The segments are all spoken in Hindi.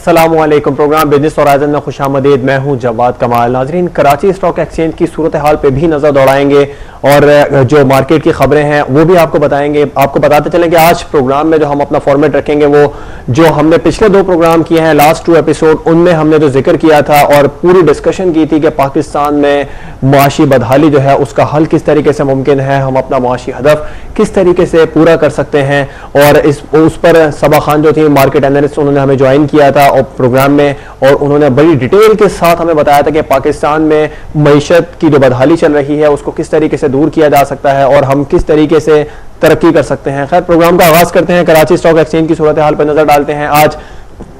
अस्सलामुअलैकुम। प्रोग्राम बिजनेस होराइजन में खुशामदीद। मैं हूं जवाद कमाल। नाजरीन, कराची स्टॉक एक्सचेंज की सूरत हाल पे भी नजर दौड़ाएंगे और जो मार्केट की खबरें हैं वो भी आपको बताएंगे। आपको बताते चलें कि आज प्रोग्राम में जो हम अपना फॉर्मेट रखेंगे वो जो हमने पिछले 2 प्रोग्राम किए हैं, लास्ट 2 एपिसोड, उनमें हमने जो जिक्र किया था और पूरी डिस्कशन की थी कि पाकिस्तान में मुआशी बदहाली जो है उसका हल किस तरीके से मुमकिन है, हम अपना मुआशी हदफ किस तरीके से पूरा कर सकते हैं। और उस पर सबा खान जो थी मार्केट एनालिस्ट, उन्होंने हमें ज्वाइन किया था और प्रोग्राम में, और उन्होंने बड़ी डिटेल के साथ हमें बताया था कि पाकिस्तान में मईशत की जो बदहाली चल रही है उसको किस तरीके से दूर किया जा सकता है और हम किस तरीके से तरक्की कर सकते हैं। खैर, प्रोग्राम का आगाज करते हैं। कराची स्टॉक एक्सचेंज की सूरत हाल पर नजर डालते हैं। आज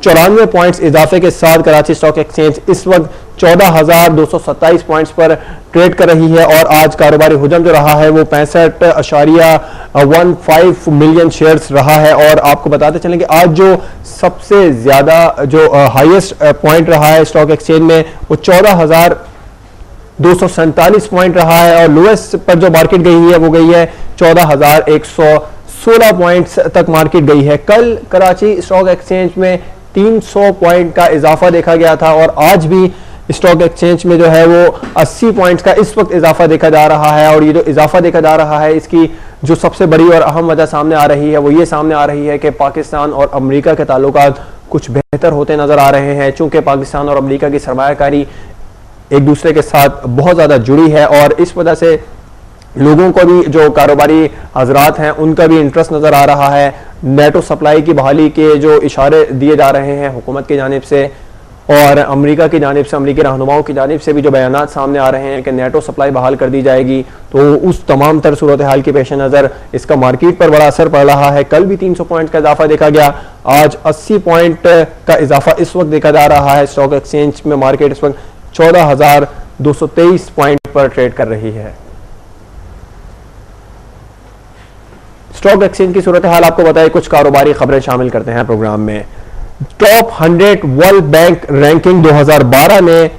94 पॉइंट्स इजाफे के साथ कराची स्टॉक एक्सचेंज इस वक्त 14,227 पॉइंट्स पर ट्रेड कर रही है और आज कारोबारी हुजम जो रहा है वो 65.15 मिलियन शेयर्स रहा है। और आपको बताते चलें कि आज जो सबसे ज्यादा जो हाईएस्ट पॉइंट रहा है स्टॉक एक्सचेंज में वो 14,247 पॉइंट रहा है और लोएस्ट पर जो मार्केट गई है वो गई है 14,116 पॉइंट्स तक मार्केट गई है। कल कराची स्टॉक एक्सचेंज में 300 पॉइंट का इजाफा देखा गया था और आज भी स्टॉक एक्सचेंज में जो है वो 80 पॉइंट्स का इस वक्त इजाफा देखा जा रहा है। और ये जो इजाफा देखा जा रहा है इसकी जो सबसे बड़ी और अहम वजह सामने आ रही है वो ये सामने आ रही है कि पाकिस्तान और अमेरिका के ताल्लुकात कुछ बेहतर होते नजर आ रहे हैं। चूंकि पाकिस्तान और अमेरिका की सरमायाकारी एक दूसरे के साथ बहुत ज्यादा जुड़ी है और इस वजह से लोगों को भी, जो कारोबारी हजरात हैं, उनका भी इंटरेस्ट नजर आ रहा है। नेटो सप्लाई की बहाली के जो इशारे दिए जा रहे हैं हुकूमत की जानिब से और अमेरिका की जानिब से, अमेरिकी रहनुमाओं की जानिब से भी जो बयानात सामने आ रहे हैं कि नेटो सप्लाई बहाल कर दी जाएगी, तो उस तमाम तर सूरत हाल के पेश नज़र इसका मार्केट पर बड़ा असर पड़ रहा है। कल भी 300 पॉइंट का इजाफा देखा गया, आज 80 पॉइंट का इजाफा इस वक्त देखा जा रहा है। स्टॉक एक्सचेंज में मार्केट इस वक्त 14,223 पॉइंट पर ट्रेड कर रही है। स्टॉक एक्सचेंज की सूरत हाल आपको बताए, कुछ कारोबारी खबरें शामिल करते हैं प्रोग्राम में। टॉप 100 वर्ल्ड बैंक रैंकिंग 2012 ने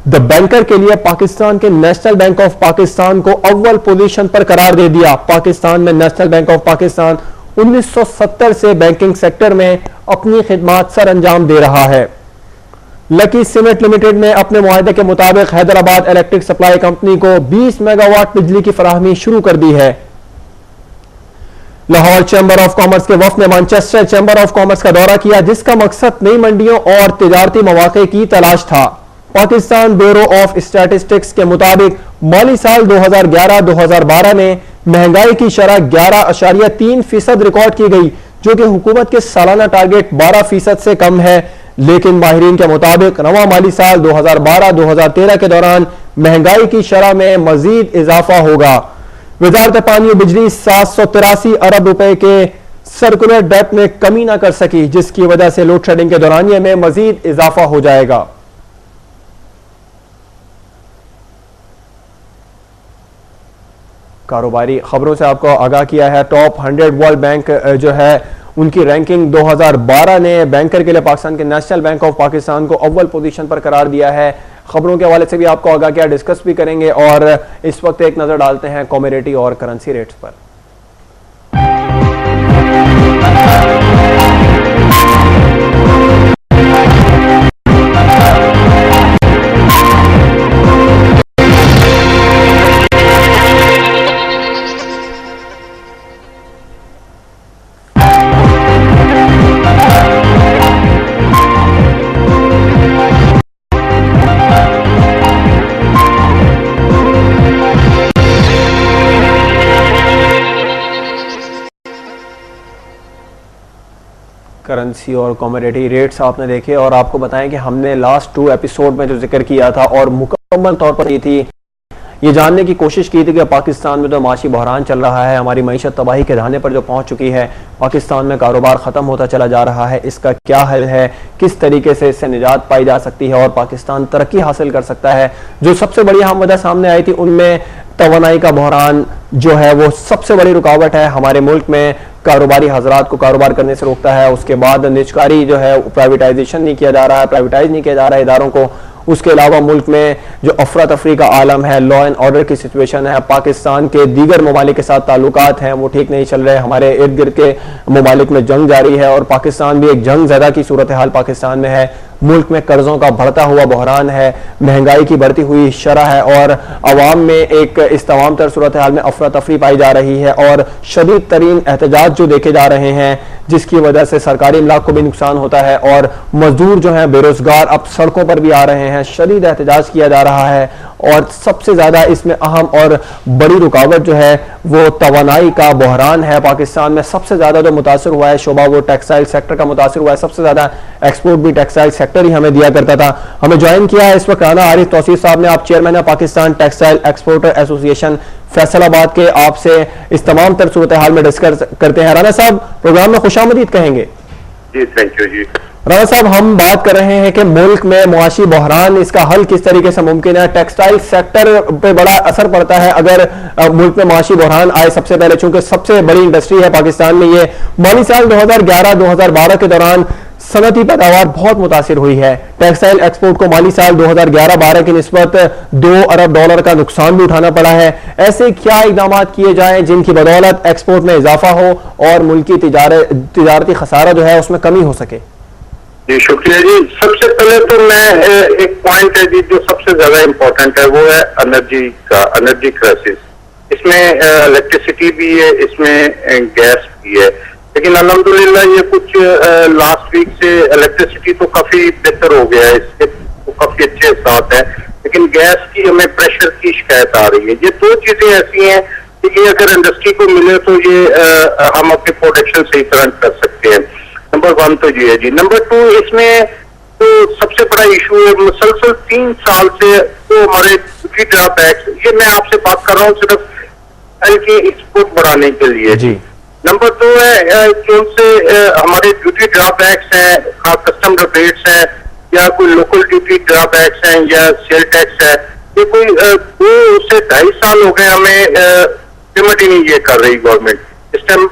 द बैंकर के लिए पाकिस्तान के नेशनल बैंक ऑफ पाकिस्तान को अव्वल पोजीशन पर करार दे दिया। पाकिस्तान में नेशनल बैंक ऑफ पाकिस्तान 1970 से बैंकिंग सेक्टर में अपनी खिदमात सर अंजाम दे रहा है। लकी सीमेंट लिमिटेड ने अपने मुआहदे के मुताबिक हैदराबाद इलेक्ट्रिक सप्लाई कंपनी को 20 मेगावाट बिजली की फराहमी शुरू कर दी है। लाहौर चैम्बर ऑफ कॉमर्स के वफ्द ने मैनचेस्टर चैम्बर ऑफ कॉमर्स का दौरा किया, जिसका मकसद नई मंडियों और तिजारती मौके की तलाश था। पाकिस्तान ब्यूरो ऑफ स्टैटिस्टिक्स के मुताबिक माली साल 2011-2012 में महंगाई की शरह 11.3% रिकॉर्ड की गई, जो कि हुकूमत के सालाना टारगेट 12% से कम है। लेकिन माहिरीन के मुताबिक रवां माली साल 2012-2013 के दौरान महंगाई की शरह में मजीद इजाफा होगा। वजारत पानी और बिजली 783 अरब रुपए के सर्कुलर डेट में कमी ना कर सकी, जिसकी वजह से लोड शेडिंग के दौरानिये में मजीद इजाफा हो जाएगा। कारोबारी खबरों से आपको आगाह किया है। टॉप 100 वर्ल्ड बैंक जो है उनकी रैंकिंग 2012 ने बैंकर के लिए पाकिस्तान के नेशनल बैंक ऑफ पाकिस्तान को अव्वल पोजीशन पर करार दिया है। खबरों के हवाले से भी आपको आगाह किया, डिस्कस भी करेंगे और इस वक्त एक नजर डालते हैं कमोडिटी और करेंसी रेट्स पर। करेंसी और कमोडिटी रेट्स आपने देखे और आपको बताएं कि हमने लास्ट 2 एपिसोड में जो जिक्र किया था और मुकम्मल तौर पर ये जानने की कोशिश की थी कि पाकिस्तान में जो माशी बहरान चल रहा है, हमारी मईशत तबाही के धाने पर जो पहुंच चुकी है, पाकिस्तान में कारोबार ख़त्म होता चला जा रहा है, इसका क्या हल है, किस तरीके से इससे निजात पाई जा सकती है और पाकिस्तान तरक्की हासिल कर सकता है। जो सबसे बड़ी अहम वजह सामने आई थी उनमें तवानाई का बहरान जो है वो सबसे बड़ी रुकावट है। हमारे मुल्क में कारोबारी हजरात को कारोबार करने से रोकता है। उसके बाद निजकारी जो है प्राइवेटाइजेशन नहीं किया जा रहा है, प्राइवेटाइज नहीं किया जा रहा है इदारों को, उसके अलावा मुल्क में जो अफरा तफरी का आलम है, लॉ एंड ऑर्डर की सिचुएशन है, पाकिस्तान के दीगर ममालिक के साथ ताल्लुकात हैं वो ठीक नहीं चल रहे, हमारे इर्द गिर्द के ममालिक में जंग जारी है और पाकिस्तान भी एक जंग ज़दा की सूरत हाल पाकिस्तान में है, मुल्क में कर्जों का बढ़ता हुआ बहरान है, महंगाई की बढ़ती हुई शरह है और अवाम में एक इस तमाम तर सूरत हाल में अफरा तफरी पाई जा रही है और शदीद तरीन एहतजाज जो देखे जा रहे हैं जिसकी वजह से सरकारी इमलाक को भी नुकसान होता है और मजदूर जो है बेरोजगार अब सड़कों पर भी आ रहे हैं, शदीद एहतजाज किया जा रहा है और सबसे ज्यादा इसमें अहम और बड़ी रुकावट जो है वो तवानाई का बहरान है। पाकिस्तान में सबसे ज्यादा जो मुतासर हुआ है शोबा वो टेक्सटाइल सेक्टर का मुतासर हुआ है, सबसे ज्यादा एक्सपोर्ट भी टेक्सटाइल सेक्टर ही हमें दिया करता था। हमें ज्वाइन किया है इस वक्त राना आरिफ तौसीफ साहब ने, आप चेयरमैन है Pakistan textile exporter association Faisalabad के, आपसे इस तमाम तर सूरत हाल में डिस्कस करते हैं। राना साहब प्रोग्राम में खुशामदीद कहेंगे। जी थैंक यू जी। राना साहब हम बात कर रहे हैं कि मुल्क में मुआशी बहरान इसका हल किस तरीके से मुमकिन है, टेक्सटाइल सेक्टर पे बड़ा असर पड़ता है अगर मुल्क में मुआशी बहरान आए। सबसे पहले चूंकि सबसे बड़ी इंडस्ट्री है पाकिस्तान में, ये माली साल 2011-2012 के दौरान सनती पैदावार बहुत मुतासिर हुई है। टेक्सटाइल एक्सपोर्ट को माली साल 2011-12 की निस्बत $2 अरब का नुकसान भी उठाना पड़ा है। ऐसे क्या इकदाम किए जाएं जिनकी बदौलत एक्सपोर्ट में इजाफा हो और मुल्की तिजारती खसारा जो है उसमें कमी हो सके? जी शुक्रिया जी। सबसे पहले तो मैं एक पॉइंट है जी जो सबसे ज्यादा इम्पोर्टेंट है वो है एनर्जी क्राइसिस। इसमें इलेक्ट्रिसिटी भी है, इसमें गैस भी है, लेकिन अल्हम्दुलिल्लाह ये कुछ लास्ट वीक से इलेक्ट्रिसिटी तो काफी बेहतर हो गया है, इसके तो काफी अच्छे साथ है, लेकिन गैस की हमें प्रेशर की शिकायत आ रही है। ये दो चीजें ऐसी हैं कि ये अगर इंडस्ट्री को मिले तो ये हम अपनी प्रोडक्शन सही तरह कर सकते हैं। नंबर 1 तो ये है जी। नंबर 2 इसमें तो सबसे बड़ा इशू है मुसलसल 3 साल से तो हमारे ड्यूटी ड्रॉबैक्स, ये मैं आपसे बात कर रहा हूँ सिर्फ की एक्सपोर्ट बढ़ाने के लिए जी। नंबर 2 है जो उनसे हमारे ड्यूटी ड्रॉबैक्स हैं, कस्टम रिबेट्स हैं या कोई लोकल ड्यूटी ड्रॉबैक्स हैं या सेल टैक्स है, ये कोई 2 से 2.5 साल हो गए हमें पेमेंट ही नहीं ये कर रही गवर्नमेंट। इस टाइम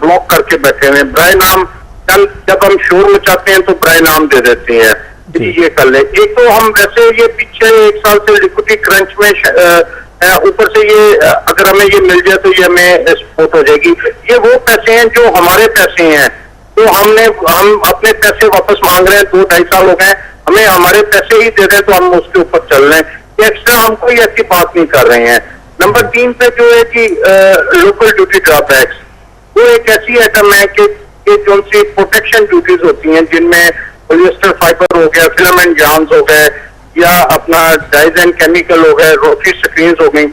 ब्लॉक करके बैठे हुए बराए नाम, जब हम शोर मचाते हैं तो बराए नाम दे देते हैं ये कर ले। एक तो हम वैसे ये पीछे 1 साल से लिक्विडिटी क्रंच में ऊपर से ये अगर हमें ये मिल जाए तो ये हमें सपोर्ट हो जाएगी। ये वो पैसे हैं जो हमारे पैसे हैं, तो हम अपने पैसे वापस मांग रहे हैं, 2-2.5 साल हो गए, हमें हमारे पैसे ही दे दें तो हम उसके ऊपर चल रहे हैं। एक्स्ट्रा हम कोई ऐसी बात नहीं कर रहे हैं। नंबर 3 पे जो है कि लोकल ड्यूटी ड्रॉबैक्स, वो एक ऐसी आइटम है कि जो सी प्रोटेक्शन ड्यूटीज होती हैं जिनमें पॉलिएस्टर फाइबर हो गया, फिलामेंट जार्न्स हो गए या अपना डाइज एंड केमिकल हो गए, रोटी स्क्रीन हो गई,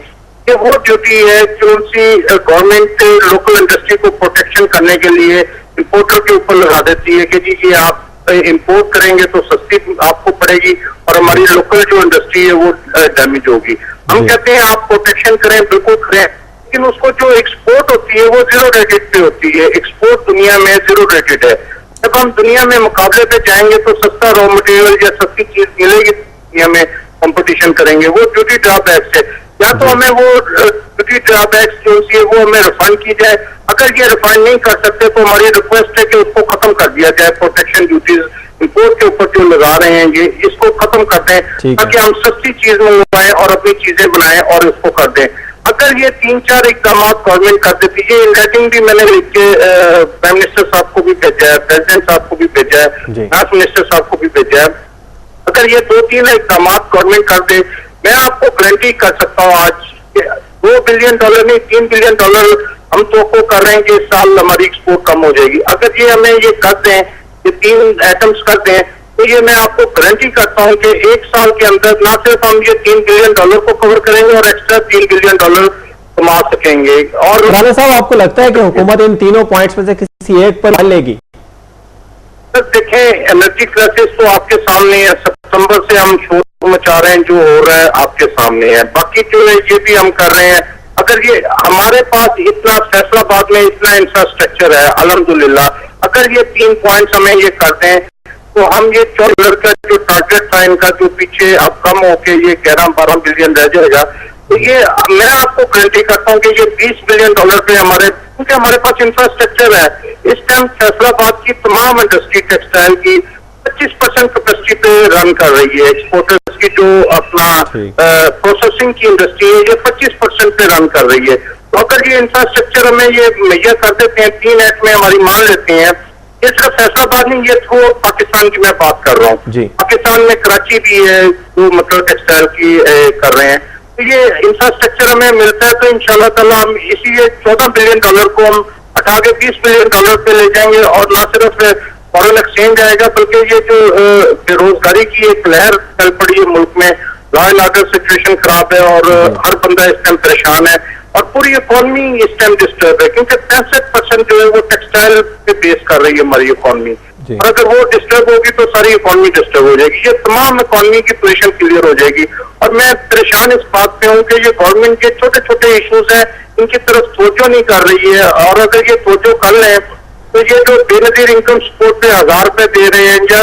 ये वो ड्यूटी है जो सी गवर्नमेंट लोकल इंडस्ट्री को प्रोटेक्शन करने के लिए इंपोर्टर के ऊपर लगा देती है कि जी ये आप इंपोर्ट करेंगे तो सस्ती आपको पड़ेगी और हमारी लोकल जो इंडस्ट्री है वो डैमेज होगी। हम कहते हैं आप प्रोटेक्शन करें, बिल्कुल करें, लेकिन उसको जो एक्सपोर्ट होती है वो 0 रेटेड पे होती है। एक्सपोर्ट दुनिया में 0 रेटेड है। जब हम दुनिया में मुकाबले पे जाएंगे तो सस्ता रॉ मटेरियल या सस्ती चीज मिलेगी, दुनिया में कंपटीशन करेंगे, वो ड्यूटी ड्रॉबैक्स है। या तो हमें वो ड्यूटी ड्रॉबैक्स जो है वो हमें रिफंड की जाए, अगर ये रिफंड नहीं कर सकते तो हमारी रिक्वेस्ट है कि उसको खत्म कर दिया जाए। प्रोटेक्शन ड्यूटीज इंपोर्ट के ऊपर जो लगा रहे हैं ये इसको खत्म कर दें ताकि हम सस्ती चीज मंगवाएं और अपनी चीजें बनाएं और इसको कर दें। अगर ये 3-4 इकदाम गवर्नमेंट कर देती है, इन राइटिंग भी मैंने लिख के प्राइम मिनिस्टर साहब को भी भेजा है, प्रेसिडेंट साहब को भी भेजा है, फाइनेंस मिनिस्टर साहब को भी भेजा है। अगर ये 2-3 इकदाम गवर्नमेंट कर दे, मैं आपको गारंटी कर सकता हूँ आज $2 बिलियन नहीं $3 बिलियन हम तो कर रहे हैं कि इस साल हमारी एक्सपोर्ट कम हो जाएगी। अगर ये हमें ये कर दें, ये 3 आइटम्स कर दें, तो ये मैं आपको गारंटी करता हूं कि 1 साल के अंदर ना सिर्फ हम ये $3 बिलियन को कवर करेंगे और एक्स्ट्रा $3 बिलियन कमा सकेंगे। और राना साहब आपको लगता है कि हुकूमत इन तीनों पॉइंट्स में से किसी एक पर मान लेगी? देखें एनर्जी क्राइसिस तो आपके सामने है, सितंबर से हम शोर मचा रहे हैं, जो हो रहा है आपके सामने है। बाकी जो है ये भी हम कर रहे हैं। अगर ये हमारे पास इतना फैसलाबाद में इतना इंफ्रास्ट्रक्चर है अल्हम्दुलिल्लाह, अगर ये 3 पॉइंट्स हमें ये कर दें तो हम ये $14 का जो टारगेट था इनका जो पीछे अब कम होके ये 11-12 बिलियन रह जाएगा, तो ये मैं आपको गारंटी करता हूँ कि ये $20 बिलियन पे हमारे, क्योंकि हमारे पास इंफ्रास्ट्रक्चर है। इस टाइम फैसलाबाद की तमाम इंडस्ट्री टेक्सटाइल की 25% कैपेसिटी पे रन कर रही है। एक्सपोर्टर्स की जो अपना प्रोसेसिंग की इंडस्ट्री है ये 25% पे रन कर रही है। तो अगर ये इंफ्रास्ट्रक्चर हमें ये मुहैया कर देते हैं 3 एक्ट में हमारी मान लेते हैं, ये सिर्फ फैसलाबाद नहीं, ये थ्रू पाकिस्तान की मैं बात कर रहा हूँ। पाकिस्तान में कराची भी है जो मतलब टेक्सटाइल की कर रहे हैं। तो ये इंफ्रास्ट्रक्चर हमें मिलता है तो इंशाल्लाह ताला हम इसी $14 बिलियन को हम हटा के $20 बिलियन पे ले जाएंगे। और ना सिर्फ फॉरेन एक्सचेंज आएगा बल्कि ये जो बेरोजगारी की एक लहर चल पड़ी है मुल्क में, लॉ एंड ऑर्डर सिचुएशन खराब है और हर बंदा इस टाइम परेशान है और पूरी इकोनॉमी इस टाइम डिस्टर्ब है क्योंकि 65% जो है वो टेक्सटाइल पे बेस कर रही है हमारी इकोनॉमी। और अगर वो डिस्टर्ब होगी तो सारी इकोनॉमी डिस्टर्ब हो जाएगी, ये तमाम इकोनॉमी की पोजीशन क्लियर हो जाएगी। और मैं परेशान इस बात पे हूँ कि ये गवर्नमेंट के छोटे छोटे इश्यूज हैं इनकी तरफ तवज्जो नहीं कर रही है। और अगर ये तवज्जो कर लें तो ये जो बेनजीर इनकम सपोर्ट पे 1000 रुपए दे रहे हैं या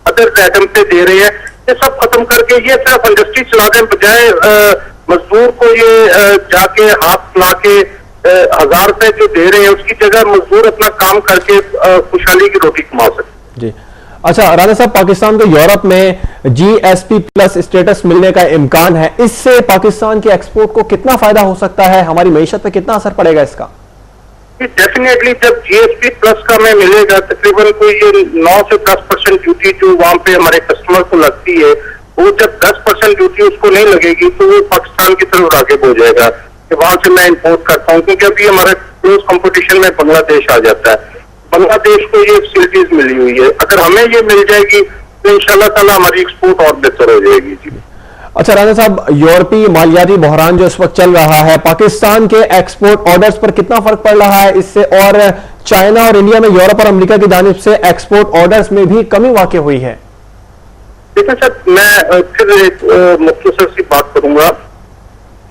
अदर आइटम पे दे रहे हैं, ये सब खत्म करके ये सिर्फ इंडस्ट्री चला दें, बजाय मजदूर को ये जाके हाथ ला के 1000 रुपए जो दे रहे हैं उसकी जगह मजदूर अपना काम करके खुशहाली की रोटी कमा सकते। जी अच्छा राणा साहब, पाकिस्तान को यूरोप में GSP+ स्टेटस मिलने का इम्कान है, इससे पाकिस्तान के एक्सपोर्ट को कितना फायदा हो सकता है, हमारी मईशत पे कितना असर पड़ेगा इसका? डेफिनेटली जब GSP+ का में मिलेगा तकरीबन कोई ये 9 से 10% ड्यूटी जो वहां पे हमारे कस्टमर को लगती है, वो जब 10% ड्यूटी उसको नहीं लगेगी तो वो पाकिस्तान की तरफ राग़िब हो जाएगा कि वहां से मैं इंपोर्ट करता हूँ। क्योंकि अभी हमारे क्लोज कंपटीशन में बांग्लादेश आ जाता है, बांग्लादेश को ये फैसिलिटीज मिली हुई है, अगर हमें ये मिल जाएगी तो इंशाल्लाह ताला हमारी एक्सपोर्ट और बेहतर हो जाएगी। जी अच्छा राणा साहब, यूरोपीय मालियाती बहरान जो इस वक्त चल रहा है, पाकिस्तान के एक्सपोर्ट ऑर्डर्स पर कितना फर्क पड़ रहा है इससे? और चाइना और इंडिया में यूरोप और अमेरिका की जानिब से एक्सपोर्ट ऑर्डर्स में भी कमी वाक़ई हुई है। देखिए सर, मैं फिर एक मुख्तसर सी बात करूंगा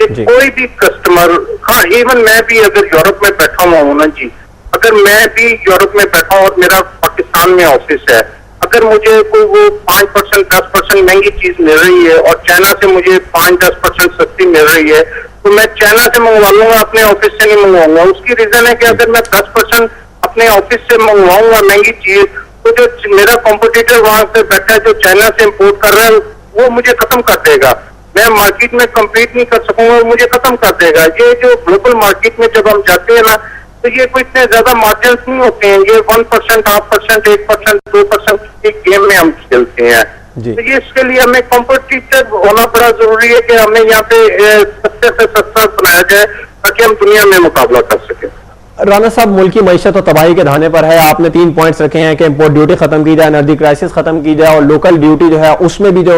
कि कोई भी कस्टमर, हाँ इवन मैं भी अगर यूरोप में बैठा हुआ हूँ ना जी, अगर मैं भी यूरोप में बैठा हूँ और मेरा पाकिस्तान में ऑफिस है, अगर मुझे कोई वो 5% 10% महंगी चीज मिल रही है और चाइना से मुझे 5-10% सस्ती मिल रही है तो मैं चाइना से मंगवा लूंगा, अपने ऑफिस से नहीं मंगवाऊंगा। उसकी रीजन है कि अगर मैं 10% अपने ऑफिस से मंगवाऊंगा महंगी चीज तो जो मेरा कॉम्पिटिटर वहां पे बैठा है जो चाइना से इम्पोर्ट कर रहा है वो मुझे खत्म कर देगा, मैं मार्केट में कम्पीट नहीं कर सकूंगा, मुझे खत्म कर देगा। ये जो ग्लोबल मार्केट में जब हम जाते हैं ना तो ये कोई इतने ज्यादा मार्जिन नहीं होते हैं, ये 1%, 0.5%, 1%, 2% की गेम में हम खेलते हैं। तो ये इसके लिए हमें कॉम्पिटिटर होना बड़ा जरूरी है कि हमें यहाँ पे सस्ते से सस्ता बनाया जाए ताकि हम दुनिया में मुकाबला कर सकें। राणा साहब, मुल्क की मईशत तो तबाही के धाने पर है, आपने 3 पॉइंट्स रखे हैं कि इंपोर्ट ड्यूटी खत्म की जाए, एनर्जी क्राइसिस खत्म की जाए और लोकल ड्यूटी जो है उसमें भी जो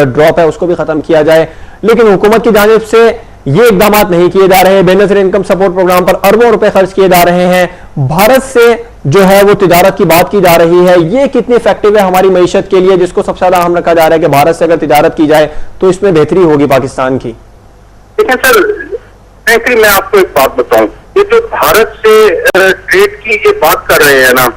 ड्रॉप है उसको भी खत्म किया जाए। लेकिन हुकूमत की जानिब से ये इकदाम नहीं किए जा रहे हैं, बेनजीर इनकम सपोर्ट प्रोग्राम पर अरबों रुपए खर्च किए जा रहे हैं, भारत से जो है वो तिजारत की बात की जा रही है, ये कितनी इफेक्टिव है हमारी मईशत के लिए, जिसको सबसे ज्यादा अहम रखा जा रहा है कि भारत से अगर तिजारत की जाए तो इसमें बेहतरी होगी पाकिस्तान की? देखिए सर, फ्रैंकली मैं आपको एक बात बताऊं, ये जो भारत से ट्रेड की ये बात कर रहे हैं ना,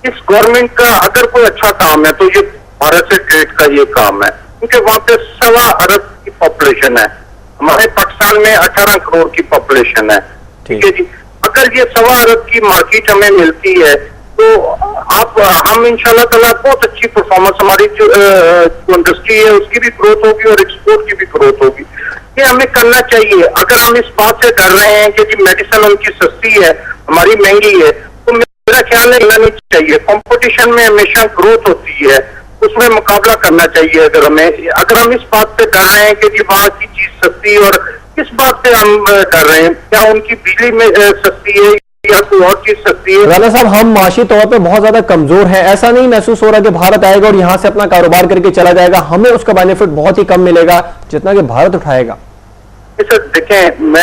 इस गवर्नमेंट का अगर कोई अच्छा काम है तो ये भारत से ट्रेड का ये काम है, क्योंकि वहां पे 1.25 अरब की पॉपुलेशन है, हमारे पाकिस्तान में 18 करोड़ की पॉपुलेशन है। ठीक है जी, अगर ये 1.25 अरब की मार्केट हमें मिलती है तो हम इंशाल्लाह ताला बहुत अच्छी परफॉर्मेंस, हमारी जो इंडस्ट्री है उसकी भी ग्रोथ होगी और एक्सपोर्ट की भी ग्रोथ होगी। ये हमें करना चाहिए। अगर हम इस बात से डर रहे हैं कि जी मेडिसिन उनकी सस्ती है हमारी महंगी है, तो मेरा ख्याल है नहीं चाहिए। कंपटीशन में हमेशा ग्रोथ होती है, उसमें मुकाबला करना चाहिए। अगर हम इस बात से डर रहे हैं कि जी वहां की चीज सस्ती, और किस बात से हम डर रहे हैं, क्या उनकी बिजली में सस्ती है या कोई और चीज सस्ती है? राणा साहब, हम माशी तौर पे बहुत ज्यादा कमजोर हैं, ऐसा नहीं महसूस हो रहा कि भारत आएगा और यहां से अपना कारोबार करके चला जाएगा, हमें उसका बेनिफिट बहुत ही कम मिलेगा जितना कि भारत उठाएगा? सर देखें,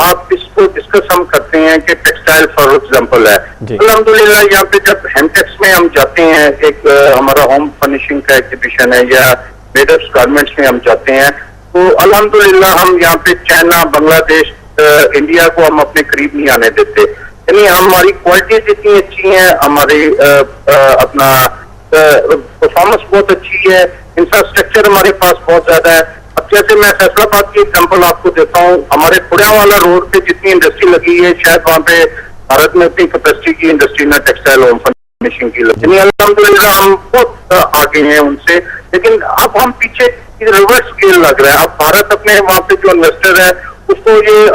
आप इसको डिस्कस हम करते हैं कि टेक्सटाइल फॉर एग्जांपल है, अल्हम्दुलिल्लाह यहाँ पे जब हेमटेक्स में हम जाते हैं, एक हमारा होम फर्निशिंग का एग्जीबिशन है, या मेडअप्स गारमेंट्स में हम जाते हैं, तो अल्हम्दुलिल्लाह हम यहाँ पे चाइना, बांग्लादेश, इंडिया को हम अपने करीब नहीं आने देते। यानी हमारी क्वालिटी जितनी अच्छी है, हमारी अपना परफॉर्मेंस बहुत अच्छी है, इंफ्रास्ट्रक्चर हमारे पास बहुत ज्यादा है। अब जैसे मैं फैसलाबाद की एग्जांपल आपको देता हूँ, हमारे खुड़ियावाला रोड पे जितनी इंडस्ट्री लगी है, शायद वहाँ पे भारत में उतनी कैपेसिटी की इंडस्ट्री ना टेक्सटाइल होम फिनिशिंग की अल्हम्दुलिल्लाह हम बहुत आगे हैं उनसे, लेकिन अब हम पीछे रिवर्स गियर लग रहा है। अब भारत अपने वहाँ पे जो इन्वेस्टर है उसको ये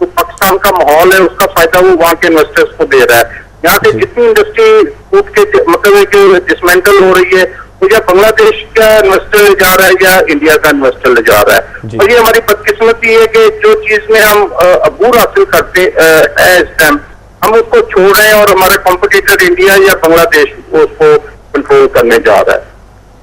जो पाकिस्तान का माहौल है उसका फायदा वो वहाँ के इन्वेस्टर्स को दे रहा है। यहाँ से जितनी इंडस्ट्री टूट के मतलब है कि डिसमेंटल हो रही है तो या बांग्लादेश का इन्वेस्टर ले जा रहा है या इंडिया का इन्वेस्टर ले जा रहा है। और ये हमारी बदकिस्मती है कि जो चीज में हम अबूर हासिल करते हैं इस टाइम हम उसको छोड़ रहे हैं और हमारा कॉम्पिटिटर इंडिया या बांग्लादेश उसको कंट्रोल करने जा रहा है।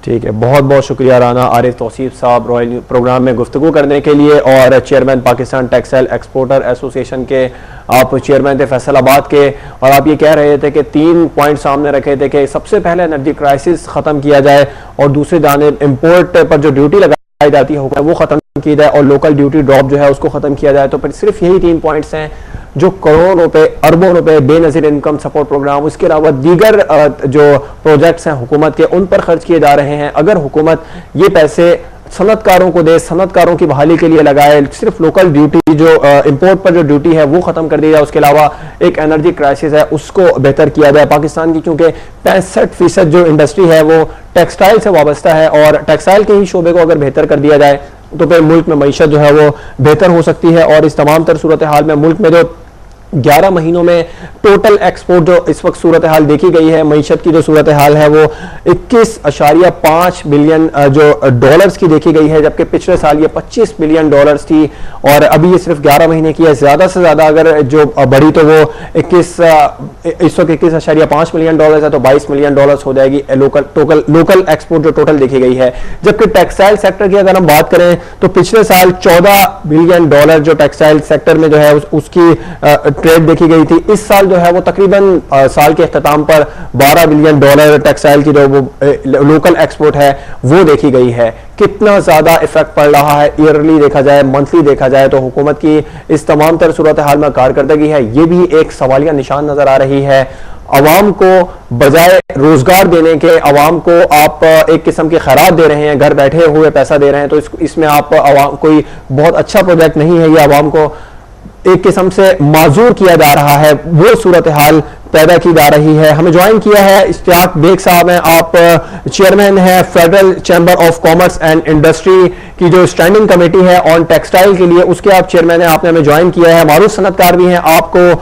ठीक है, बहुत बहुत शुक्रिया राना आरिफ तौसीफ साहब रॉयल प्रोग्राम में गुफ्तगू करने के लिए, और chairman Pakistan textile exporter association के आप चेयरमैन थे फैसलाबाद के, और आप ये कह रहे थे कि 3 पॉइंट सामने रखे थे कि सबसे पहले एनर्जी क्राइसिस ख़त्म किया जाए और दूसरी जानिब इम्पोर्ट पर जो ड्यूटी लगाई जाती है वो ख़त्म की जाए और लोकल ड्यूटी ड्रॉप जो है उसको ख़त्म किया जाए। तो फिर सिर्फ यही 3 पॉइंट्स हैं जो करोड़ों रुपए अरबों रुपए बेनजीर इनकम सपोर्ट प्रोग्राम, उसके अलावा दीगर जो प्रोजेक्ट्स हैं हुकूमत के उन पर खर्च किए जा रहे हैं। अगर हुकूमत ये पैसे सनतकारों को दे, सनतकारों की बहाली के लिए लगाए, सिर्फ लोकल ड्यूटी जो इंपोर्ट पर जो ड्यूटी है वो खत्म कर दी जाए, उसके अलावा एक एनर्जी क्राइसिस है उसको बेहतर किया जाए पाकिस्तान की, क्योंकि 65% जो इंडस्ट्री है वो टेक्सटाइल से वाबस्ता है और टेक्सटाइल के ही शोबे को अगर बेहतर कर दिया जाए तो फिर मुल्क में मईशत जो है वो बेहतर हो सकती है। और इस तमाम तर सूरत हाल में मुल्क में जो 11 महीनों में टोटल एक्सपोर्ट जो इस वक्त सूरत हाल देखी गई है, मईशत की जो सूरत हाल है वो 21.5 बिलियन जो डॉलर्स की देखी गई है, जबकि पिछले साल ये 25 बिलियन डॉलर्स थी और अभी ये सिर्फ 11 महीने की है। ज्यादा से ज्यादा अगर जो बढ़ी तो वो 21.5 मिलियन डॉलर्स है तो 22 मिलियन डॉलर्स हो जाएगी लोकल एक्सपोर्ट जो टोटल देखी गई है। जबकि टेक्सटाइल सेक्टर की अगर हम बात करें तो पिछले साल 14 बिलियन डॉलर जो टेक्सटाइल सेक्टर में जो है उसकी ट्रेड देखी गई थी। इस साल जो है वो तकरीबन साल के अख्ताम पर 12 बिलियन डॉलर टेक्सटाइल की जो वो लोकल एक्सपोर्ट है वो देखी गई है। कितना ज्यादा इफेक्ट पड़ रहा है ईयरली देखा जाए, मंथली देखा जाए तो हुकूमत की इस तमाम तर सूरत हाल में कारकर्दगी है ये भी एक सवालिया निशान नजर आ रही है। अवाम को बजाय रोजगार देने के अवाम को आप एक किस्म की खैरात दे रहे हैं, घर बैठे हुए पैसा दे रहे हैं, तो इसमें आप अवाम कोई बहुत अच्छा प्रोजेक्ट नहीं है, ये अवाम को एक किस्म से माजूर किया जा रहा है, वो सूरत हाल पैदा की जा रही है। हमें ज्वाइन किया है इश्तियाक बेग साहब हैं, आप चेयरमैन हैं federal chamber of commerce and industry की जो स्टैंडिंग कमेटी है ऑन टेक्सटाइल के लिए, उसके आप चेयरमैन हैं, आपने हमें ज्वाइन किया है। मारूफ सनतकार भी हैं, आपको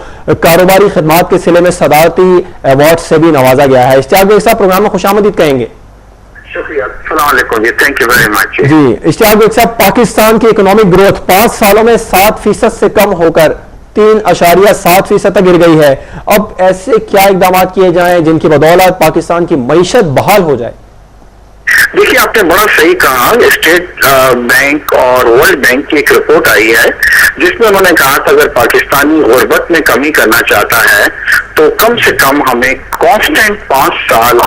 कारोबारी खिदमात के सिले में सदारती अवार्ड से भी नवाजा गया है। इश्तियाक बेग साहब प्रोग्राम में खुशामदीद कहेंगे। शुक्रिया, अस्सलाम वालेकुम ji, thank you very much ji. Ishtiaq Baig Sahab, Pakistan की इकोनॉमिक ग्रोथ 5 सालों में 7% से कम होकर 3.7% तक गिर गई है। अब ऐसे क्या इकदाम किए जाएं जिनकी बदौलत पाकिस्तान की मईशत बहाल हो जाए? देखिए, आपने बड़ा सही कहा। स्टेट बैंक और वर्ल्ड बैंक की एक रिपोर्ट आई है जिसमें उन्होंने कहा था अगर पाकिस्तानी गुर्बत में कमी करना चाहता है तो कम से कम हमें कांस्टेंट 5 साल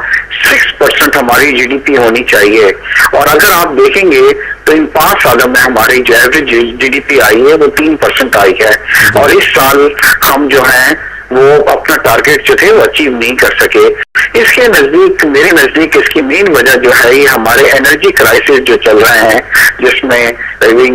6% हमारी जीडीपी होनी चाहिए। और अगर आप देखेंगे तो इन 5 सालों में हमारी जो एवरेज जीडीपी आई है वो 3% आई है और इस साल हम जो है वो अपना टारगेट जो थे वो अचीव नहीं कर सके। इसके नजदीक, मेरे नजदीक इसकी मेन वजह जो है ये हमारे एनर्जी क्राइसिस जो चल रहे हैं, जिसमें ये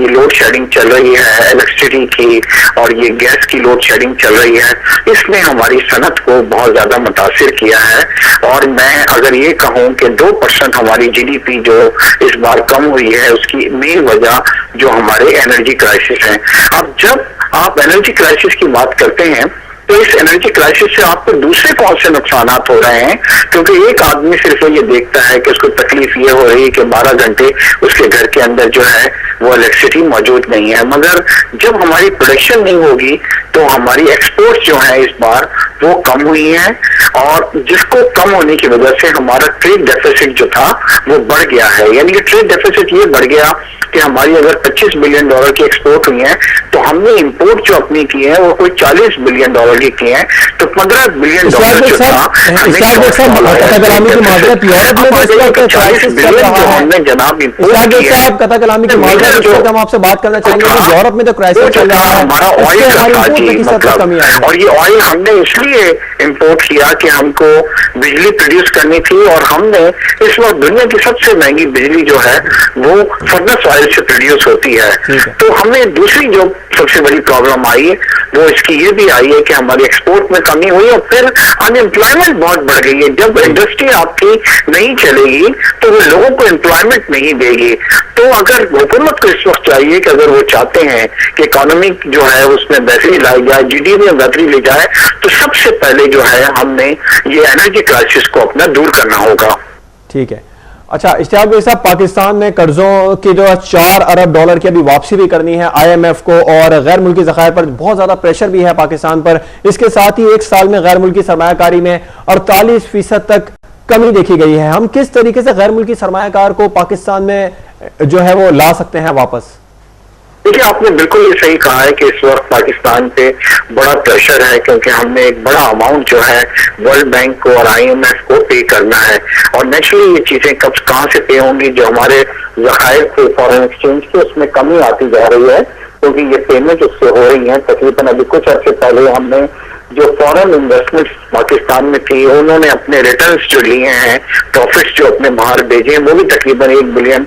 लोड शेडिंग चल रही है इलेक्ट्रिसिटी की और ये गैस की लोड शेडिंग चल रही है, इसने हमारी सनत को बहुत ज्यादा मुतासिर किया है। और मैं अगर ये कहूँ कि 2% हमारी जीडीपी जो इस बार कम हुई है उसकी मेन वजह जो हमारे एनर्जी क्राइसिस है। अब जब आप एनर्जी क्राइसिस की बात करते हैं तो इस एनर्जी क्राइसिस से आपको दूसरे कौन से नुकसान हो रहे हैं, क्योंकि एक आदमी सिर्फ ये देखता है कि उसको तकलीफ ये हो रही है कि 12 घंटे उसके घर के अंदर जो है वो इलेक्ट्रिसिटी मौजूद नहीं है। मगर जब हमारी प्रोडक्शन नहीं होगी तो हमारी एक्सपोर्ट जो है इस बार वो कम हुई है और जिसको कम होने की वजह से हमारा ट्रेड डेफिसिट जो था वो बढ़ गया है। यानी कि ट्रेड डेफिसिट ये बढ़ गया कि हमारी अगर 25 बिलियन डॉलर की एक्सपोर्ट हुई है तो हमने इंपोर्ट जो अपनी की है वो कोई 40 बिलियन डॉलर की है, तो 15 बिलियन डॉलर जो था जनाब हम आपसे बात करना चाहेंगे यूरोप में जो क्राइसिस चल रहा है हमारा ऑयल का था जी, मतलब। और ये ऑयल हमने इसलिए इंपोर्ट किया कि हमको बिजली प्रोड्यूस करनी थी, और हमने इस वक्त दुनिया की सबसे महंगी बिजली जो है वो फर्नेस ऑयल से प्रोड्यूस होती है। तो हमें दूसरी जो सबसे बड़ी प्रॉब्लम आई वो इसकी ये भी आई है कि हमारी एक्सपोर्ट में कमी हुई, और फिर अनएम्प्लॉयमेंट बहुत बढ़ गई है। जब इंडस्ट्री आपकी नहीं चलेगी तो वो लोगों को एम्प्लॉयमेंट नहीं देगी। तो अगर हुकूमत को इस वक्त चाहिए कि अगर वो चाहते हैं कि इकोनॉमी जो है उसमें बेहतरी लाई जाए, जीडीपी में बेहतरी ले जाए, तो सबसे पहले जो है हमने ये एनर्जी क्राइसिस को अपना दूर करना होगा। ठीक है। अच्छा इश्तियाक भाई साहब, पाकिस्तान ने कर्जों की जो 4 अरब डॉलर की अभी वापसी भी करनी है IMF को, और गैर मुल्की ज़खायर पर बहुत ज्यादा प्रेशर भी है पाकिस्तान पर। इसके साथ ही एक साल में गैर मुल्की सरमायाकारी में 48% तक कमी देखी गई है। हम किस तरीके से गैर मुल्की सरमायाकार को पाकिस्तान में जो है वो ला सकते हैं वापस? देखिए, आपने बिल्कुल ये सही कहा है कि इस वक्त पाकिस्तान पे बड़ा प्रेशर है, क्योंकि हमने एक बड़ा अमाउंट जो है वर्ल्ड बैंक को और IMF को पे करना है, और नेचुरली ये चीजें कब कहाँ से पे होंगी, जो हमारे ज़खायर थे फॉरेन एक्सचेंज की उसमें कमी आती जा रही है, क्योंकि ये पेमेंट उससे हो रही है। तकरीबन अभी कुछ अर्से पहले हमने जो फॉरेन इन्वेस्टमेंट पाकिस्तान में थी, उन्होंने अपने रिटर्न्स जो लिए हैं, प्रॉफिट्स जो अपने बाहर भेजे हैं, वो भी तकरीबन $1 बिलियन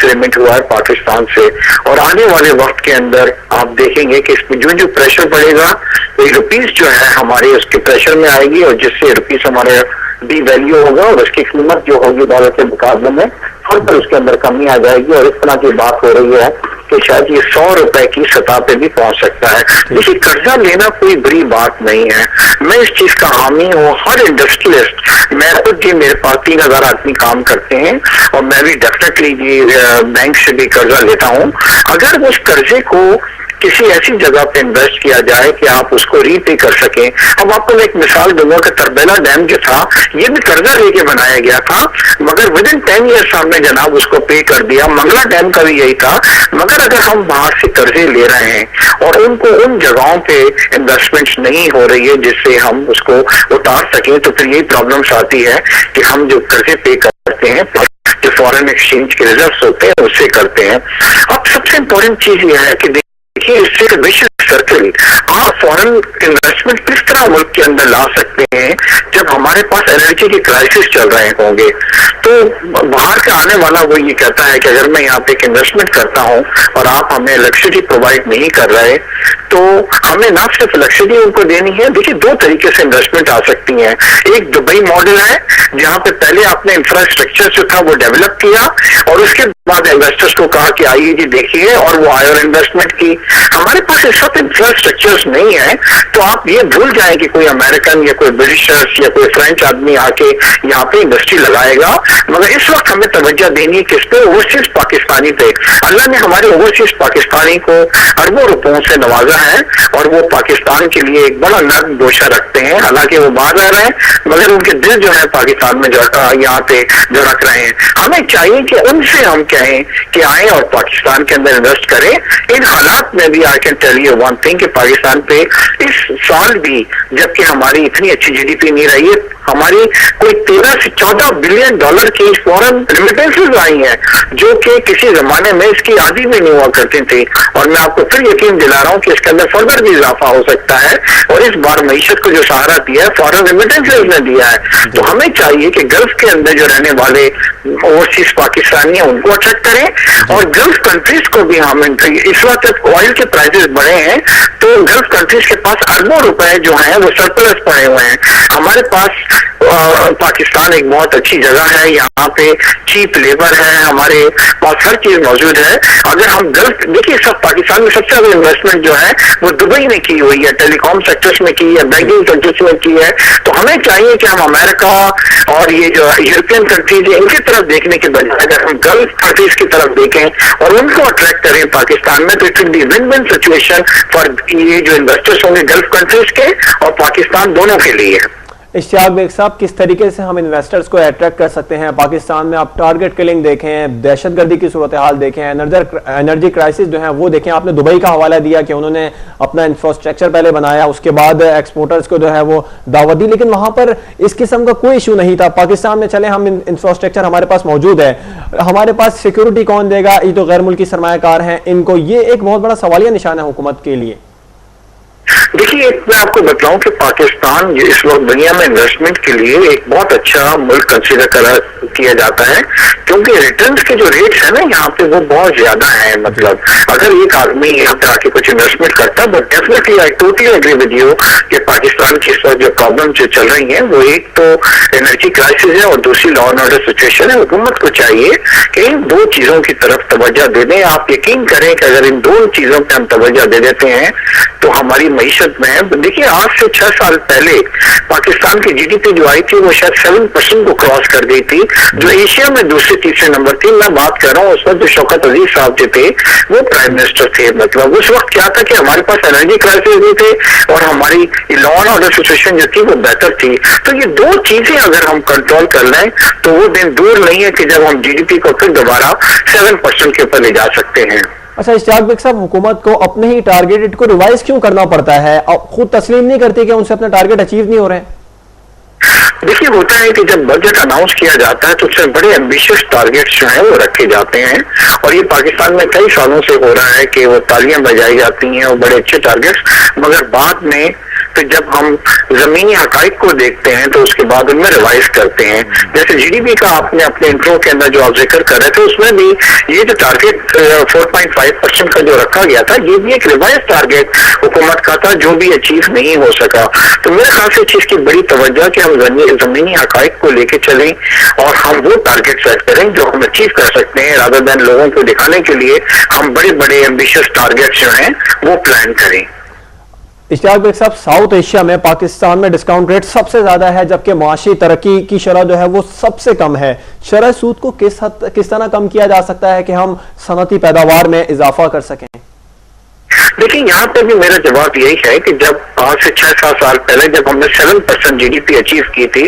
रिमिट हुआ है पाकिस्तान से। और आने वाले वक्त के अंदर आप देखेंगे कि इसमें जो प्रेशर पड़ेगा, तो रुपीस जो है हमारे उसके प्रेशर में आएगी, और जिससे रुपीस हमारे डी वैल्यू होगा, और उसकी कीमत जो होगी डॉलर के मुकाबले में फल पर उसके अंदर कमी आ जाएगी। और इस तरह की बात हो रही है कि शायद ये 100 रुपए की सतह पे भी पहुंच सकता है। देखिए, कर्जा लेना कोई बड़ी बात नहीं है, मैं इस चीज का हामी हूँ। हर इंडस्ट्रियलिस्ट, मैं खुद जी, मेरे पास 3000 आदमी काम करते हैं, और मैं भी डेफिनेटली जी बैंक से भी कर्जा लेता हूँ। अगर उस कर्जे को किसी ऐसी जगह पे इन्वेस्ट किया जाए कि आप उसको रीपे कर सकें। अब आपको मैं एक मिसाल दूंगा कि तरबेला डैम जो था, ये भी कर्जा लेके बनाया गया था, मगर विद इन 10 ईयर्स हमने जनाब उसको पे कर दिया। मंगला डैम का भी यही था। मगर अगर हम बाहर से कर्जे ले रहे हैं और उनको उन जगहों पे इन्वेस्टमेंट्स नहीं हो रही है जिससे हम उसको उतार सकें, तो फिर यही प्रॉब्लम्स आती है कि हम जो कर्जे पे करते हैं जो फॉरेन एक्सचेंज के रिजर्व्स होते हैं उससे करते हैं। अब सबसे इंपॉर्टेंट चीज यह है कि देखिए, इससे विशेष सर्कल आप फॉरेन इन्वेस्टमेंट किस तरह मुल्क के अंदर ला सकते हैं जब हमारे पास एनर्जी की क्राइसिस चल रहे होंगे। तो बाहर का आने वाला वो ये कहता है कि अगर मैं यहाँ पे एक इन्वेस्टमेंट करता हूँ और आप हमें इलेक्ट्रिसिटी प्रोवाइड नहीं कर रहे, तो हमें ना सिर्फ इलेक्ट्रिसिटी उनको देनी है। देखिए, 2 तरीके से इन्वेस्टमेंट आ सकती है। एक दुबई मॉडल है, जहाँ पे पहले आपने इंफ्रास्ट्रक्चर जो था वो डेवलप किया, और उसके बाद इन्वेस्टर्स को कहा कि आइए जी देखिए, और वो आए और इन्वेस्टमेंट की। हमारे पास इस वक्त इंफ्रास्ट्रक्चर्स नहीं है, तो आप ये भूल जाएं कि कोई अमेरिकन या कोई ब्रिटिशर्स या कोई फ्रेंच आदमी आके यहाँ पे इंडस्ट्री लगाएगा। मगर इस वक्त हमें तवज्जो देनी है किस पे? ओवरसीज पाकिस्तानी पे। अल्लाह ने हमारे ओवरसीज पाकिस्तानी को अरबों रुपयों से नवाजा है, और वो पाकिस्तान के लिए एक बड़ा नर्म गोशा रखते हैं। हालांकि वो बाहर रह रहे हैं, मगर उनके दिल जो है पाकिस्तान में यहाँ पे जो रख रहे हैं। हमें चाहिए कि उनसे हम कहें कि आए और पाकिस्तान के अंदर इन्वेस्ट करें। इन हालात में भी I can tell you one thing कि पाकिस्तान पे इस साल भी, जबकि हमारी इतनी अच्छी जीडीपी नहीं रही है, हमारी कोई 13 से 14 बिलियन डॉलर की फॉरेन रेमिटेंसेज आई हैं, जो कि किसी जमाने में इसकी आदि में नहीं हुआ करती थी। और मैं आपको फिर यकीन दिला रहा हूं कि इसके अंदर फर्दर भी इजाफा हो सकता है। और इस बार मईशत को जो सहारा दिया है फॉरेन रेमिटेंसेज ने दिया है। तो हमें चाहिए कि गल्फ के अंदर जो रहने वाले ओवरसीज पाकिस्तानी हैं उनको अट्रैक्ट करें, और गल्फ कंट्रीज को भी हम, इस वक्त ऑयल के प्राइसेस बढ़े हैं, तो गल्फ कंट्रीज के पास अरबों रुपए जो हैं वो सरप्लस पड़े हुए हैं। हमारे पास पाकिस्तान एक बहुत अच्छी जगह है, यहाँ पे चीप लेबर है, हमारे पास हर चीज मौजूद है। अगर हम गल्फ, देखिए सब पाकिस्तान में सबसे ज्यादा इन्वेस्टमेंट जो है वो दुबई में की हुई है, टेलीकॉम सेक्टर्स में की है, बैंकिंग सेक्टर्स में की है। तो हमें चाहिए कि हम अमेरिका और ये जो यूरोपियन कंट्रीज है इनकी तरफ देखने के बजाय अगर हम गल्फ कंट्रीज की तरफ देखें और उनको अट्रैक्ट करें पाकिस्तान में, तो it will be win win situation for ये जो इन्वेस्टर्स होंगे गल्फ कंट्रीज के और पाकिस्तान दोनों के लिए। इश्तियाक बेग साहब, किस तरीके से हम इन्वेस्टर्स को अट्रैक्ट कर सकते हैं पाकिस्तान में? आप टारगेट किलिंग देखें, दहशतगर्दी की सूरत हाल देखें, एनर्जी क्राइसिस जो है वो देखें। आपने दुबई का हवाला दिया कि उन्होंने अपना इंफ्रास्ट्रक्चर पहले बनाया, उसके बाद एक्सपोर्टर्स को जो है वो दावत दी, लेकिन वहां पर इस किस्म का कोई इशू नहीं था। पाकिस्तान में चले हम, इंफ्रास्ट्रक्चर हमारे पास मौजूद है, हमारे पास सिक्योरिटी कौन देगा? ये तो गैर मुल्की सरमायाकार हैं, इनको ये एक बहुत बड़ा सवालिया निशान है हुकूमत के लिए। देखिए, एक मैं आपको बताऊं कि पाकिस्तान इस वक्त दुनिया में इन्वेस्टमेंट के लिए एक बहुत अच्छा मुल्क कंसीडर किया जाता है, क्योंकि रिटर्न्स के जो रेट्स है ना यहाँ पे वो बहुत ज्यादा है। मतलब अगर एक आदमी यहाँ पे आके कुछ इन्वेस्टमेंट करता है, but definitely I totally agree with you कि पाकिस्तान की इस वक्त जो प्रॉब्लम जो चल रही है वो एक तो एनर्जी क्राइसिस है और दूसरी लॉ एंड ऑर्डर सिचुएशन है। हुकूमत को चाहिए कि इन दो चीजों की तरफ तवज्जो दे दें। आप यकीन करें कि अगर इन दो चीजों पे हम तवज्जो दे देते हैं तो हमारी मईशत में, देखिए आज से 6 साल पहले पाकिस्तान की जीडीपी जो आई थी वो शायद 7% को क्रॉस कर गई थी, जो एशिया में दूसरे तीसरे नंबर थी। मैं बात कर रहा हूँ उस वक्त जो शौकत अजीज साहब जो थे वो प्राइम मिनिस्टर थे। मतलब उस वक्त क्या था कि हमारे पास एनर्जी क्राइसिस भी थे और हमारी लॉ एंड ऑर्डर सिचुएशन जो थी वो बेहतर थी। तो ये दो चीजें अगर हम कंट्रोल कर लें तो वो दिन दूर नहीं है कि जब हम जीडीपी को फिर दोबारा 7% के ऊपर ले जा सकते हैं। अच्छा इश्तियाक बेग साहब, हुकूमत को अपने ही टारगेट को रिवाइज क्यों करना पड़ता है? अब खुद तस्लीम नहीं करती कि उनसे अपने टारगेट अचीव नहीं हो रहे हैं? देखिए, होता है कि जब बजट अनाउंस किया जाता है तो उससे बड़े एम्बिशियस टारगेट्स जो हैं वो रखे जाते हैं, और ये पाकिस्तान में कई सालों से हो रहा है कि वो तालियां बजाई जाती हैं और बड़े अच्छे टारगेट्स, मगर बाद में तो जब हम जमीनी हकाइक को देखते हैं तो उसके बाद उनमें रिवाइज करते हैं। जैसे जीडीपी का आपने अपने इंट्रो के अंदर जो आप जिक्र कर रहे थे उसमें भी ये जो टारगेट 4.5% का जो रखा गया था ये भी एक रिवाइज टारगेट हुकूमत का था जो भी अचीव नहीं हो सका। तो मेरे ख्याल से चीज की बड़ी तवज्जो कि हम जमीनी हकाइक को लेके चलें और हम वो टारगेट सेट करें जो हम अचीव कर सकते हैं, रादर देन लोगों को दिखाने के लिए हम बड़े बड़े एम्बिशियस टारगेट जो हैं वो प्लान करें। इश्तियाक बेग साहब, साउथ एशिया में पाकिस्तान में डिस्काउंट रेट सबसे ज्यादा है, जबकि मुआशी तरक्की की शरह जो है वो सबसे कम है। शरह सूद को किस तरह कम किया जा सकता है कि हम सनती पैदावार में इजाफा कर सकें? देखिए, यहाँ पे भी मेरा जवाब यही है कि जब आज से 6-7 साल पहले जब हमने 7% जीडीपी अचीव की थी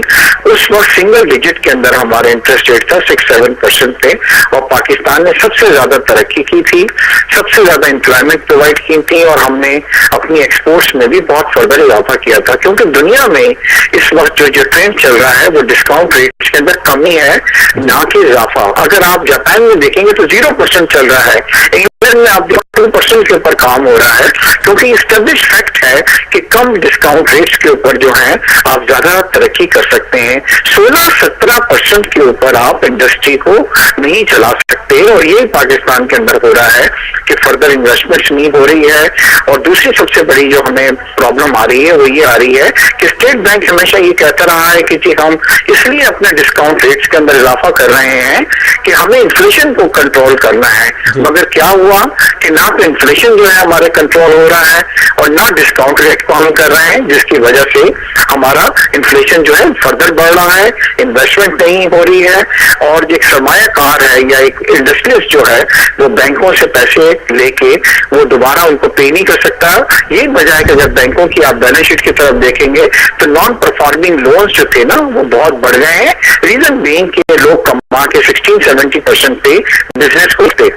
उस वक्त सिंगल डिजिट के अंदर हमारा इंटरेस्ट रेट था, 6-7% पे, और पाकिस्तान ने सबसे ज्यादा तरक्की की थी, सबसे ज्यादा एम्प्लॉयमेंट प्रोवाइड की थी और हमने अपनी एक्सपोर्ट्स में भी बहुत फर्दर इजाफा किया था। क्योंकि दुनिया में इस वक्त जो ट्रेंड चल रहा है वो डिस्काउंट रेट के अंदर कमी है, ना कि इजाफा। अगर आप जापान में देखेंगे तो 0% चल रहा है, इंग्लैंड में आप 2% के ऊपर काम हो रहा है, क्योंकि स्टेब्लिश फैक्ट है कि कम डिस्काउंट रेट्स के ऊपर जो है आप ज्यादा तरक्की कर सकते हैं। 16-17% के ऊपर आप इंडस्ट्री को नहीं चला सकते, और ये पाकिस्तान के अंदर हो रहा है कि फर्दर इन्वेस्टमेंट्स नहीं हो रही है। और दूसरी सबसे बड़ी जो हमें प्रॉब्लम आ रही है वो ये आ रही है कि स्टेट बैंक हमेशा ये कहता रहा है कि जी हम इसलिए अपने डिस्काउंट रेट्स के अंदर इजाफा कर रहे हैं कि हमें इन्फ्लेशन को कंट्रोल करना है, मगर क्या हुआ कि ना तो इन्फ्लेशन जो है हमारे कंट्रोल हो रहा है और ना डिस्काउंट रेट को हम कर रहे हैं, जिसकी वजह से हमारा इन्फ्लेशन जो है फर्दर बढ़ रहा है, इन्वेस्टमेंट नहीं हो रही है, और जो एक सरमायाकार है या एक इंडस्ट्रियलिस्ट जो है वो बैंकों से पैसे लेके वो दोबारा उनको पे नहीं कर सकता। यही वजह है कि जब बैंकों की आप बैलेंस शीट की तरफ देखेंगे तो नॉन परफॉर्मिंग लोन्स जो थे ना वो बहुत बढ़ गए हैं। रीजन बीइंग कि लोग कमा के 16-17% पे बिजनेस करते।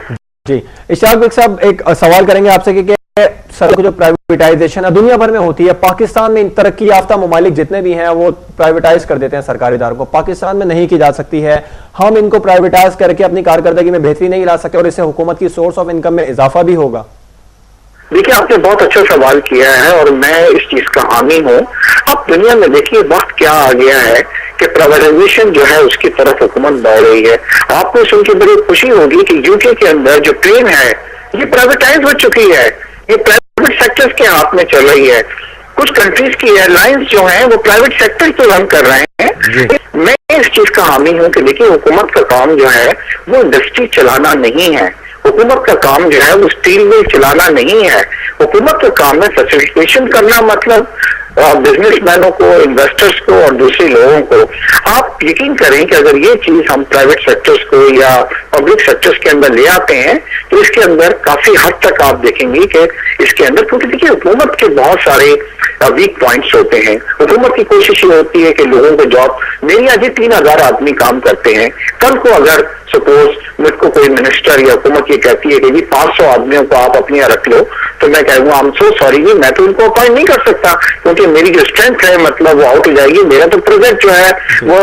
जी इश्तियाक बेग साहब, एक सवाल करेंगे आपसे कि सड़क जो प्राइवेटाइजेशन है दुनिया भर में होती है, पाकिस्तान में तरक्की याफ्ता ममालिक जितने भी हैं वो प्राइवेटाइज कर देते हैं सरकारी इदारों को, पाकिस्तान में नहीं की जा सकती है। हम इनको प्राइवेटाइज करके अपनी कारकर्दगी में बेहतरी नहीं ला सकते और इससे हुकूमत की सोर्स ऑफ इनकम में इजाफा भी होगा। देखिए, आपने बहुत अच्छा सवाल किया है और मैं इस चीज का हामी हूँ। अब दुनिया में देखिए वक्त क्या आ गया है कि प्राइवेटाइजेशन जो है उसकी तरफ हुकूमत बढ़ रही है। आपको सुन के बड़ी खुशी होगी कि यूके के अंदर जो ट्रेन है ये प्राइवेटाइज हो चुकी है, ये प्राइवेट सेक्टर्स के हाथ में चल रही है। कुछ कंट्रीज की एयरलाइंस जो हैं वो प्राइवेट सेक्टर पे रन कर रहे हैं। मैं इस चीज का हामी हूँ कि देखिए हुकूमत का काम जो है वो इंडस्ट्री चलाना नहीं है, हुकूमत का काम जो है वो स्टील मिल चलाना नहीं है, हुकूमत का काम है फैसिलिटेशन करना, मतलब बिजनेसमैनों को, इन्वेस्टर्स को और दूसरे लोगों को। आप यकीन करें कि अगर ये चीज हम प्राइवेट सेक्टर्स को या पब्लिक सेक्टर्स के अंदर ले आते हैं तो इसके अंदर काफी हद तक आप देखेंगे कि इसके अंदर, क्योंकि देखिए हुकूमत के बहुत सारे वीक पॉइंट्स होते हैं। हुकूमत की कोशिश ये होती है कि लोगों को जॉब, मेरी आज 3,000 आदमी काम करते हैं, कल को अगर सपोज मुझको कोई मिनिस्टर या हुकूमत ये कहती है कि जी 500 आदमियों को आप अपने यहाँ रख लो, तो मैं कहूँगा आई एम सो सॉरी जी, मैं तो उनको अपॉइंट नहीं कर सकता, क्योंकि मेरी जो स्ट्रेंथ है मतलब वो आउट हो जाएगी, मेरा तो प्रोजेक्ट जो है वो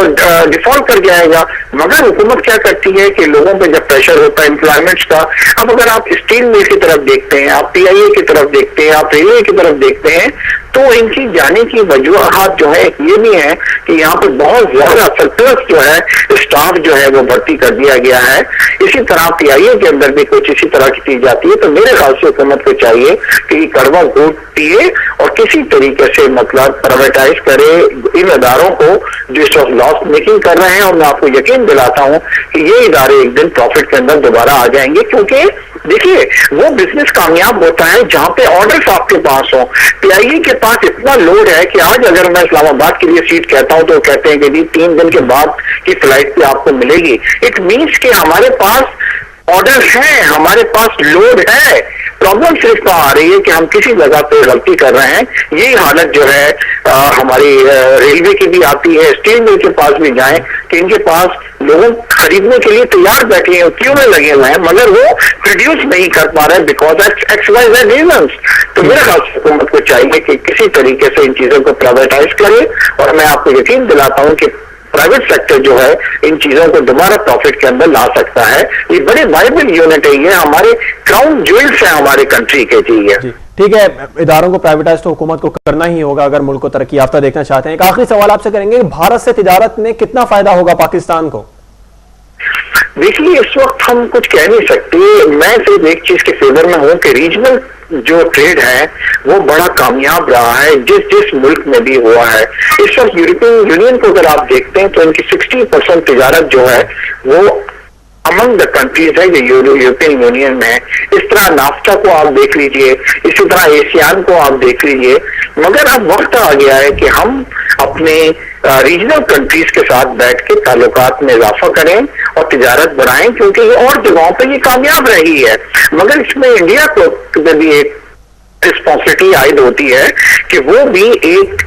डिफॉल्ट कर जाएगा। मगर हुकूमत क्या करती है कि लोगों पर जब प्रेशर होता है एम्प्लॉयमेंट्स का, अब अगर आप स्टील मिल की तरफ देखते हैं, आप पीआईए की तरफ देखते हैं, आप रेलवे की तरफ देखते हैं, तो इनकी जाने की वजूहत जो है ये भी है कि यहाँ पर बहुत ज्यादा सरप्लस जो है स्टाफ जो है वो भर्ती कर दिया गया है। इसी तरह पीआईए के अंदर भी कुछ इसी तरह की चीज जाती है। तो मेरे ख्याल से हुकूमत को चाहिए कि कड़वा घूंट पिए और किसी तरीके से मतलब प्राइवेटाइज करे इन इदारों को जो इस वक्त लॉस मेकिंग कर रहे हैं। और मैं आपको यकीन दिलाता हूँ कि ये इदारे एक दिन प्रॉफिट के अंदर दोबारा आ जाएंगे, क्योंकि देखिए वो बिजनेस कामयाब होता है जहां पे ऑर्डर्स आपके पास हो। पीआईए के पास इतना लोड है कि आज अगर मैं इस्लामाबाद के लिए सीट कहता हूं तो कहते हैं कि जी 3 दिन के बाद की फ्लाइट पे आपको मिलेगी। इट मीन्स कि हमारे पास ऑर्डर है, हमारे पास लोड है। प्रॉब्लम सिर्फ कहाँ आ रही है कि हम किसी जगह पे गलती कर रहे हैं। यही हालत जो है हमारी रेलवे की भी आती है, स्टील मिल के पास भी जाएं कि इनके पास लोगों खरीदने के लिए तैयार बैठे हैं, क्यों में लगे हुए हैं, मगर वो प्रोड्यूस नहीं कर पा रहे because x y z reasons. तो मेरे ख्याल से हुकूमत को चाहिए कि किसी तरीके से इन चीजों को प्राइवेटाइज करे। और मैं आपको यकीन दिलाता हूं कि प्राइवेट सेक्टर जो है इन चीजों को दोबारा प्रॉफिट के अंदर ला सकता है। ये बड़े वाइबल यूनिट है, ये हमारे क्राउन ज्वेल्स है हमारे कंट्री के। जी ठीक है, इदारों को प्राइवेटाइज तो हुकूमत को करना ही होगा अगर मुल्क को तरक्की याफ्ता देखना चाहते हैं। एक आखिरी सवाल आपसे करेंगे, भारत से तिजारत में कितना फायदा होगा पाकिस्तान को? देखिए इस वक्त हम कुछ कह नहीं सकते। मैं सिर्फ एक चीज के फेवर में हूं कि रीजनल जो ट्रेड है वो बड़ा कामयाब रहा है जिस मुल्क में भी हुआ है। इस वक्त यूरोपियन यूनियन को अगर आप देखते हैं तो इनकी 60% तिजारत जो है वो अमंग द कंट्रीज है जो यूरोपियन यूनियन में है। इस तरह नाफ्टा को आप देख लीजिए, इसी तरह एशियान को आप देख लीजिए। मगर अब वक्त आ गया है कि हम अपने रीजनल कंट्रीज के साथ बैठ के ताल्लुकात में इजाफा करें और तिजारत बढ़ाएं, क्योंकि ये और जगहों पे ये कामयाब रही है। मगर इसमें इंडिया को भी एक रिस्पॉन्सिबिलिटी आयद होती है कि वो भी एक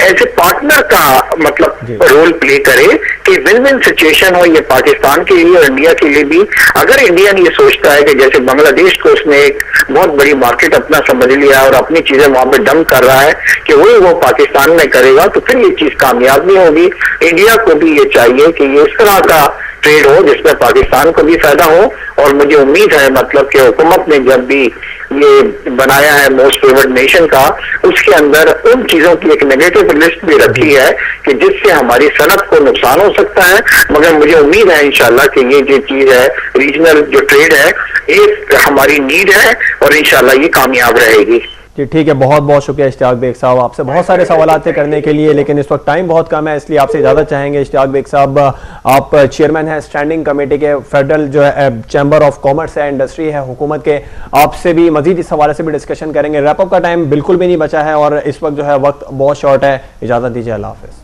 ऐसे पार्टनर का मतलब रोल प्ले करे कि विन विन सिचुएशन हो, ये पाकिस्तान के लिए और इंडिया के लिए भी। अगर इंडिया ने ये सोचता है कि जैसे बांग्लादेश को उसने एक बहुत बड़ी मार्केट अपना समझ लिया और अपनी चीजें वहां पे डंप कर रहा है कि वही वो पाकिस्तान में करेगा, तो फिर ये चीज कामयाब नहीं होगी। इंडिया को भी ये चाहिए कि ये इस तरह का ट्रेड हो जिसमें पाकिस्तान को भी फायदा हो। और मुझे उम्मीद है मतलब कि हुकूमत ने जब भी ये बनाया है मोस्ट फेवर्ड नेशन का, उसके अंदर उन चीजों की एक नेगेटिव लिस्ट भी रखी है कि जिससे हमारी सनत को नुकसान हो सकता है। मगर मुझे उम्मीद है इंशाल्लाह कि ये जो चीज है रीजनल जो ट्रेड है एक हमारी नीड है और इंशाल्लाह ये कामयाब रहेगी। जी ठीक है, बहुत बहुत शुक्रिया इश्तियाक बेग साहब, आपसे बहुत सारे सवाल थे करने के लिए, लेकिन इस वक्त टाइम बहुत कम है, इसलिए आपसे इजाज़त चाहेंगे। इश्तियाक बेग साहब, आप चेयरमैन हैं स्टैंडिंग कमेटी के, फेडरल जो है चैम्बर ऑफ कॉमर्स है, इंडस्ट्री है हुकूमत के। आपसे भी मजीद इस हवाले से भी डिस्कशन करेंगे। रैपअप का टाइम बिल्कुल भी नहीं बचा है और इस वक्त जो है वक्त बहुत शॉर्ट है। इजाज़त दीजिए, अल्लाह हाफिज़।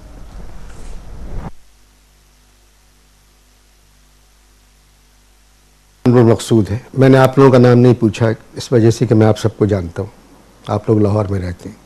मकसूद है, मैंने आप लोगों का नाम नहीं पूछा इस वजह से कि मैं आप सबको जानता हूँ, आप लोग लाहौर में रहते हैं।